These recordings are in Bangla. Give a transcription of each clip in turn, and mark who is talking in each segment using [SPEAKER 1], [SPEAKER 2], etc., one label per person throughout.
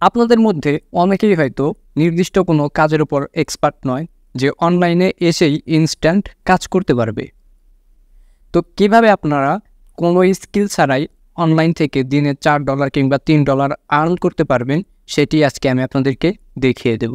[SPEAKER 1] আপনাদের মধ্যে অনেকেই হয়তো নির্দিষ্ট কোনো কাজের উপর এক্সপার্ট নয় যে অনলাইনে এসেই ইনস্ট্যান্ট কাজ করতে পারবে। তো কিভাবে আপনারা কোনো স্কিল ছাড়াই অনলাইন থেকে দিনে $4 কিংবা $3 আর্ন করতে পারবেন সেটি আজকে আমি আপনাদেরকে দেখিয়ে দেব।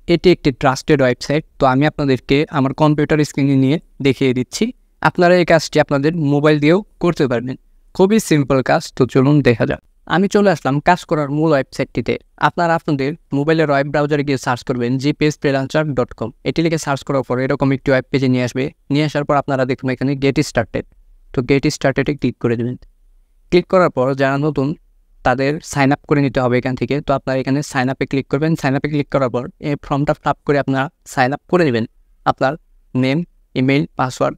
[SPEAKER 1] এটি একটি ট্রাস্টেড ওয়েবসাইট। তো আমি আপনাদেরকে আমার কম্পিউটার স্ক্রিনে নিয়ে দেখিয়ে দিচ্ছি। আপনারা এই কাজটি আপনাদের মোবাইল দিয়েও করতে পারবেন। খুবই সিম্পল কাজ। তো চলুন দেখা যাক। আমি চলে আসলাম কাজ করার মূল ওয়েবসাইটটিতে। আপনারা আপনাদের মোবাইলের ওয়েব ব্রাউজারে গিয়ে সার্চ করবেন gpsfreelancer.com। এটি লিখে সার্চ করার পর এরকম একটি ওয়েব পেজে নিয়ে আসবে। নিয়ে আসার পর আপনারা দেখুন এখানে গেট স্টার্টেড। তো গেট স্টার্টেডে ক্লিক করে দেবেন। ক্লিক করার পর যারা নতুন তাদের সাইন আপ করে নিতে হবে এখান থেকে। তো আপনারা এখানে সাইন আপে ক্লিক করবেন। সাইন আপে ক্লিক করার পর এই ফর্মটা ফিল আপ করে আপনারা সাইন আপ করে নেবেন আপনার নেম, ইমেল, পাসওয়ার্ড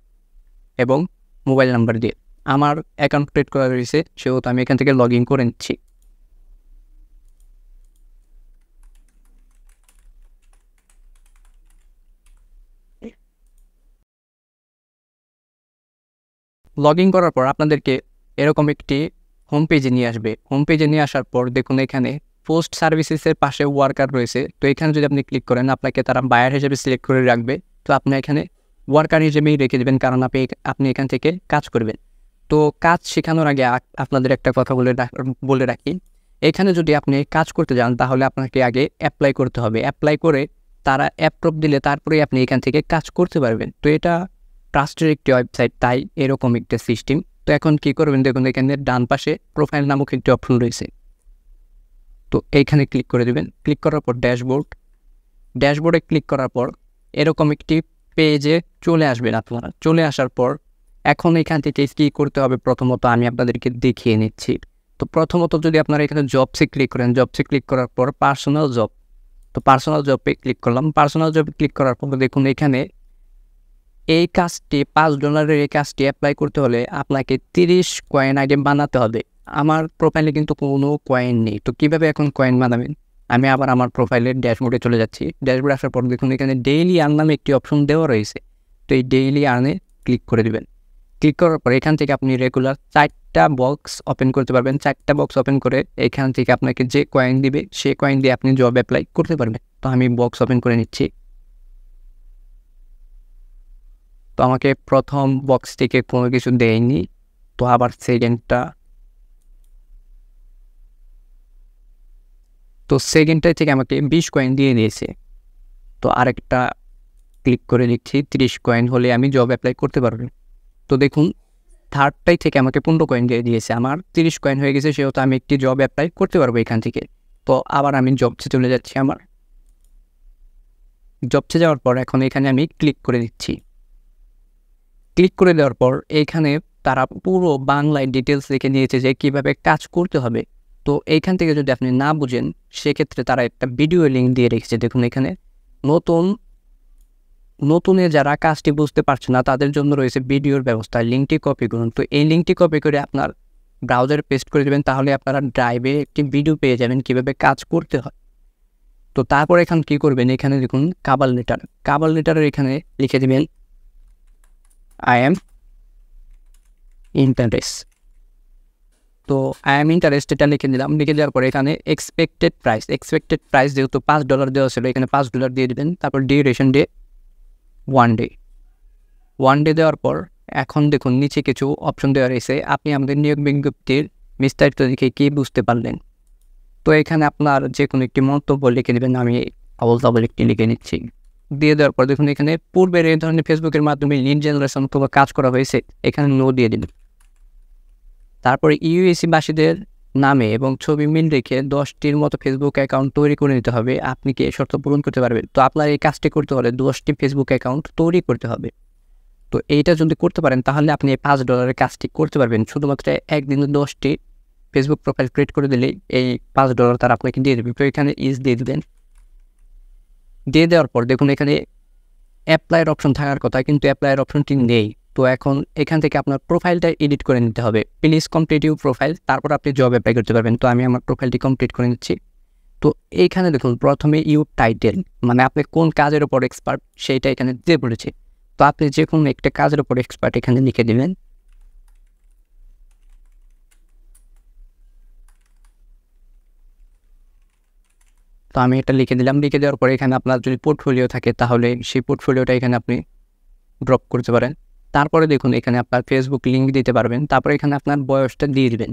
[SPEAKER 1] এবং মোবাইল নাম্বার দিয়ে। আমার অ্যাকাউন্ট ক্রিয়েট করা রয়েছে, সেহেতু আমি এখান থেকে লগ ইন করে নিচ্ছি। লগ ইন করার পর আপনাদেরকে এরকম একটি হোম পেজে নিয়ে আসবে। হোম পেজে নিয়ে আসার পর দেখুন এখানে পোস্ট সার্ভিসেসের পাশে ওয়ার্কার রয়েছে। তো এখানে যদি আপনি ক্লিক করেন আপনাকে তারা বায়ার হিসেবে সিলেক্ট করে রাখবে। তো আপনি এখানে ওয়ার্কার হিসেবেই রেখে দেবেন, কারণ আপনি এখান থেকে কাজ করবেন। তো কাজ শেখানোর আগে আপনাদের একটা কথা বলে রাখি, এখানে যদি আপনি কাজ করতে যান তাহলে আপনাকে আগে অ্যাপ্লাই করতে হবে। অ্যাপ্লাই করে তারা অ্যাপ্রুভ দিলে তারপরেই আপনি এখান থেকে কাজ করতে পারবেন। তো এটা ট্রাস্টের একটি ওয়েবসাইট, তাই এরকম একটা সিস্টেম। তো এখন কী করবেন, দেখুন এখানে ডান পাশে প্রোফাইল নামক একটি অপশন রয়েছে। তো এইখানে ক্লিক করে দেবেন। ক্লিক করার পর ড্যাশবোর্ডে ক্লিক করার পর এরকম একটি পেজে চলে আসবেন আপনারা। চলে আসার পর এখন এখান থেকে কী করতে হবে প্রথমত আমি আপনাদেরকে দেখিয়ে নিচ্ছি। তো প্রথমত যদি আপনারা এখানে জবসে ক্লিক করেন, জবসে ক্লিক করার পর পার্সোনাল জব, তো পার্সোনাল জবে ক্লিক করলাম। পার্সোনাল জবে ক্লিক করার পর দেখুন এখানে এই কাজটি $5 এই কাজটি অ্যাপ্লাই করতে হলে আপনাকে 30 কয়েন আগে বানাতে হবে। আমার প্রোফাইলে কিন্তু কোনো কয়েন নেই। তো কীভাবে এখন কয়েন বানাবেন, আমি আবার আমার প্রোফাইলের ড্যাশবোর্ডে চলে যাচ্ছি। ড্যাশবোর্ডে আসার পর দেখুন এখানে ডেইলি আর্ন নামে একটি অপশন দেওয়া রয়েছে। তো এই ডেইলি আর্নে ক্লিক করে দেবেন। ক্লিক করার পর এখান থেকে আপনি রেগুলার 4টা বক্স ওপেন করতে পারবেন। 4টা বক্স ওপেন করে এখান থেকে আপনাকে যে কয়েন দিবে সেই কয়েন দিয়ে আপনি জব অ্যাপ্লাই করতে পারবেন। তো আমি বক্স ওপেন করে নিচ্ছি। তো আমাকে প্রথম বক্স থেকে কোনো কিছু দেয়নি। তো আবার সেকেন্ডটা থেকে আমাকে 20 কয়েন দিয়ে দিয়েছে। তো আরেকটা ক্লিক করে নিচ্ছি। 30 কয়েন হলে আমি জব অ্যাপ্লাই করতে পারবো। তো দেখুন থার্ডটাই থেকে আমাকে 15 কয়েন দিয়ে দিয়েছে। আমার 30 কয়েন হয়ে গেছে, সেহেতু আমি একটি জব অ্যাপ্লাই করতে পারবো এখান থেকে। তো আবার আমি জবসে চলে যাচ্ছি। আমার জবসে যাওয়ার পর এখন এখানে আমি ক্লিক করে দিচ্ছি। ক্লিক করে দেওয়ার পর এইখানে তারা পুরো বাংলায় ডিটেলস লিখে নিয়েছে যে কীভাবে কাজ করতে হবে। তো এইখান থেকে যদি আপনি না বুঝেন সেক্ষেত্রে তারা একটা ভিডিও লিঙ্ক দিয়ে রেখেছে। দেখুন এখানে নতুনে যারা কাজটি বুঝতে পারছে না তাদের জন্য রয়েছে ভিডিওর ব্যবস্থা। লিঙ্কটি কপি করুন। তো এই লিঙ্কটি কপি করে আপনার ব্রাউজারে পেস্ট করে দেবেন, তাহলে আপনারা ড্রাইভে একটি ভিডিও পেয়ে যাবেন কীভাবে কাজ করতে হয়। তো তারপর এখন কী করবেন, এখানে দেখুন কাভার লেটারের এখানে লিখে দেবেন I am interested। তো I am interested এটা লিখে দিলাম। লিখে দেওয়ার পরে এখানে এক্সপেক্টেড প্রাইস যেহেতু $5 দেওয়া ছিল এখানে $5 দিয়ে দেবেন। তারপর ডিউরেশন ডে 1 ডে। 1 ডে দেওয়ার পর এখন দেখুন নিচে কিছু অপশন দেওয়া রয়েছে। আপনি আমাদের নিয়োগ বিজ্ঞপ্তির বিস্তারিত দেখে কী বুঝতে পারলেন। তো এখানে আপনার যে কোনো একটি মন্তব্য লিখে দেবেন। আমি আবল একটি লিখে নিচ্ছি। দিয়ে দেওয়ার পর দেখুন এখানে পূর্বের এই ধরনের ফেসবুকের মাধ্যমে লিড জেনারেশন অথবা কাজ করা হয়েছে, এখানে নো দিয়ে দিন। তারপরে ইউএসি-বাসীদের নামে এবং ছবি মিল রেখে 10টির মতো ফেসবুক অ্যাকাউন্ট তৈরি করে নিতে হবে। আপনি কি এই শর্ত পূরণ করতে পারবেন? তো আপনার এই কাজটি করতে হলে 10টি ফেসবুক অ্যাকাউন্ট তৈরি করতে হবে। তো এইটা যদি করতে পারেন তাহলে আপনি এই $5 কাজটি করতে পারবেন। শুধুমাত্র একদিনে 10টি ফেসবুক প্রোফাইল ক্রিয়েট করে দিলেই এই $5 তারা আপনাকে দিয়ে দেবে। তো এখানে ইজ দিয়ে দেবেন। দিয়ে দেওয়ার পর দেখুন এখানে অ্যাপ্লাইয়ের অপশন থাকার কথা, কিন্তু অ্যাপ্লাইয়ের অপশনটি নেই। তো এখন এখান থেকে আপনার প্রোফাইলটা এডিট করে নিতে হবে। প্লিজ কমপ্লিট ইউর প্রোফাইল, তারপর আপনি জব অ্যাপ্লাই করতে পারবেন। তো আমি আমার প্রোফাইলটি কমপ্লিট করে নিচ্ছি। তো এইখানে দেখুন প্রথমে ইউর টাইটেল, মানে আপনি কোন কাজের উপর এক্সপার্ট সেইটা এখানে দিয়ে বলেছে। তো আপনি যে কোনো একটা কাজের উপর এক্সপার্ট এখানে লিখে দেবেন। তো আমি এটা লিখে দিলাম। লিখে দেওয়ার পরে এখানে আপনার যদি পোর্টফোলিও থাকে তাহলে সেই পোর্টফোলিওটা এখানে আপনি ড্রপ করতে পারেন। তারপরে দেখুন এখানে আপনার ফেসবুক লিঙ্ক দিতে পারবেন। তারপরে এখানে আপনার বয়সটা দিয়ে দিবেন।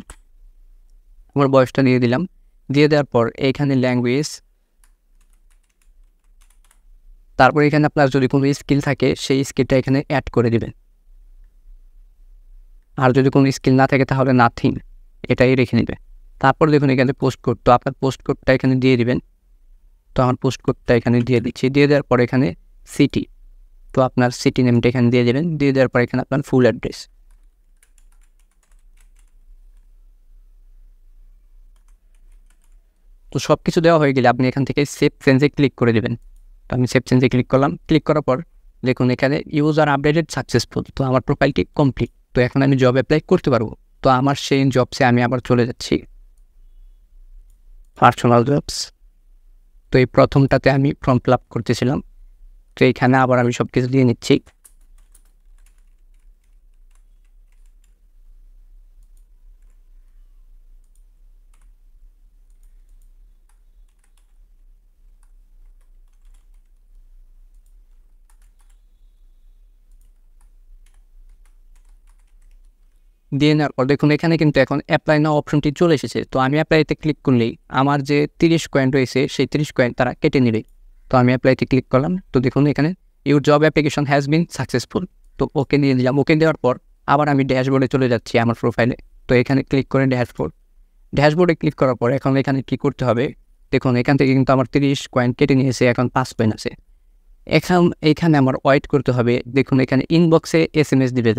[SPEAKER 1] আমার বয়সটা দিয়ে দিলাম। দিয়ে দেওয়ার পর এইখানে ল্যাঙ্গুয়েজ, তারপরে এখানে আপনার যদি কোনো স্কিল থাকে সেই স্কিলটা এখানে অ্যাড করে দিবেন। আর যদি কোনো স্কিল না থাকে তাহলে নাথিং, এটাই রেখে নেবে। তারপর দেখুন এখানে পোস্ট কোড, তো আপনার পোস্ট কোডটা এখানে দিয়ে দিবেন। তো আমার পোস্ট কোডটা এখানে দিয়ে দিচ্ছি। দিয়ে দেওয়ার পর এখানে সিটি, তো আপনার সিটি নেমটা এখানে দিয়ে দেবেন। দিয়ে দেওয়ার পর এখানে আপনার ফুল অ্যাড্রেস। তো সব কিছু দেওয়া হয়ে গেলে আপনি এখান থেকে সেভ চেঞ্জে ক্লিক করে দেবেন। তো আমি সেভ চেঞ্জে ক্লিক করলাম। ক্লিক করার পর দেখুন এখানে ইউজার আপডেটেড সাকসেসফুল, তো আমার প্রোফাইলটি কমপ্লিট। তো এখন আমি জব অ্যাপ্লাই করতে পারবো। তো আমার সেই জবসে আমি আবার চলে যাচ্ছি, পার্সোনাল জবস। তো এই প্রথমটাতে আমি ফর্ম ফিল আপ করতেছিলাম। তো এইখানে আবার আমি সব কিছু দিয়ে নিচ্ছি। দিয়ে নেওয়ার পর দেখুন এখানে কিন্তু এখন অ্যাপ্লাই নাও অপশনটি চলে এসেছে। তো আমি অ্যাপ্লাইতে ক্লিক করলেই আমার যে 30 কয়েন রয়েছে সেই 30 কয়েন তারা কেটে নেবে। তো আমি অ্যাপ্লাইতে ক্লিক করলাম। তো দেখুন এখানে your job application has been successful. তো ওকে দিয়ে দিলাম। ওকে দেওয়ার পর আবার আমি ড্যাশবোর্ডে চলে যাচ্ছি আমার প্রোফাইলে। তো এখানে ক্লিক করে ড্যাশবোর্ডে ক্লিক করার পর এখন এখানে কী করতে হবে, দেখুন এখান থেকে কিন্তু আমার 30 কয়েন কেটে নিয়েছে, এখন 5 কয়েন আছে। এইখানে আমার ওয়েট করতে হবে। দেখুন এখানে ইনবক্সে SMS দিবে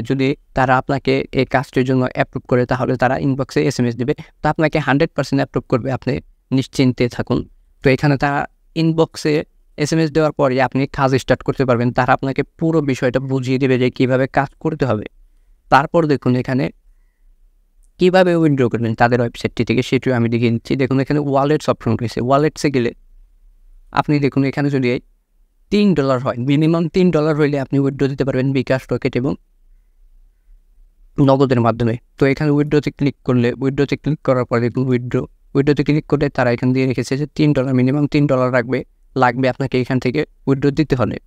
[SPEAKER 1] যদি তারা আপনাকে এই কাজটির জন্য অ্যাপ্রুভ করে তাহলে তারা ইনবক্সে SMS দিবে। তো আপনাকে 100% অ্যাপ্রুভ করবে, আপনি নিশ্চিন্তে থাকুন। তো এখানে তারা ইনবক্সে SMS দেওয়ার পরে আপনি কাজ স্টার্ট করতে পারবেন। তারা আপনাকে পুরো বিষয়টা বুঝিয়ে দেবে যে কীভাবে কাজ করতে হবে। তারপর দেখুন এখানে কীভাবে উইথড্র করবেন তাদের ওয়েবসাইটটি থেকে সেটিও আমি দেখিয়ে দিচ্ছি। দেখুন এখানে ওয়ালেটস অপশন রয়েছে। ওয়ালেটসে গেলে আপনি দেখুন এখানে যদি $3 হয়, মিনিমাম $3 হইলে আপনি উইথড্র দিতে পারবেন বিকাশ, রকেট এবং নগদের মাধ্যমে। তো এখানে উইথড্রোতে ক্লিক করার পরে দেখুন উইথড্রোতে ক্লিক করলে তারা এখান দিয়ে রেখেছে যে $3, মিনিমাম $3 লাগবে আপনাকে এখান থেকে উইথড্র দিতে হলে।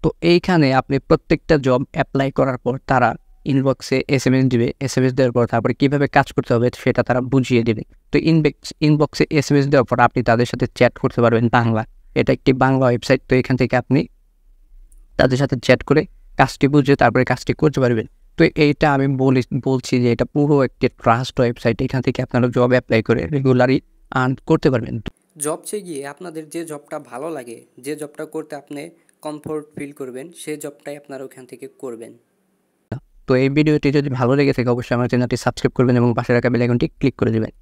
[SPEAKER 1] তো এইখানে আপনি প্রত্যেকটা জব অ্যাপ্লাই করার পর তারা ইনবক্সে SMS দিবে। SMS দেওয়ার পর তারপরে কীভাবে কাজ করতে হবে সেটা তারা বুঝিয়ে দেবে। তো ইনবক্সে SMS দেওয়ার পর আপনি তাদের সাথে চ্যাট করতে পারবেন বাংলা। এটা একটি বাংলা ওয়েবসাইট। তো এখান থেকে আপনি তাদের সাথে চ্যাট করে কাজটি বুঝে তারপরে কাজটি করতে পারবেন। তো এইটা আমি বলছি যে এটা পুরো একটি ট্রাস্ট ওয়েবসাইট। এখান থেকে আপনারা জব অ্যাপ্লাই করে রেগুলারই আর্ন করতে পারবেন।
[SPEAKER 2] জব চেয়ে গিয়ে আপনাদের যে জবটা ভালো লাগে, যে জবটা করতে আপনি কমফোর্ট ফিল করবেন, সেই জবটাই আপনারা ওখান থেকে করবেন।
[SPEAKER 1] তো এই ভিডিওটি যদি ভালো লেগে থাকে অবশ্যই আমার চ্যানেলটি সাবস্ক্রাইব করবেন এবং পাশে রাখা বেল আইকনটি ক্লিক করে দেবেন।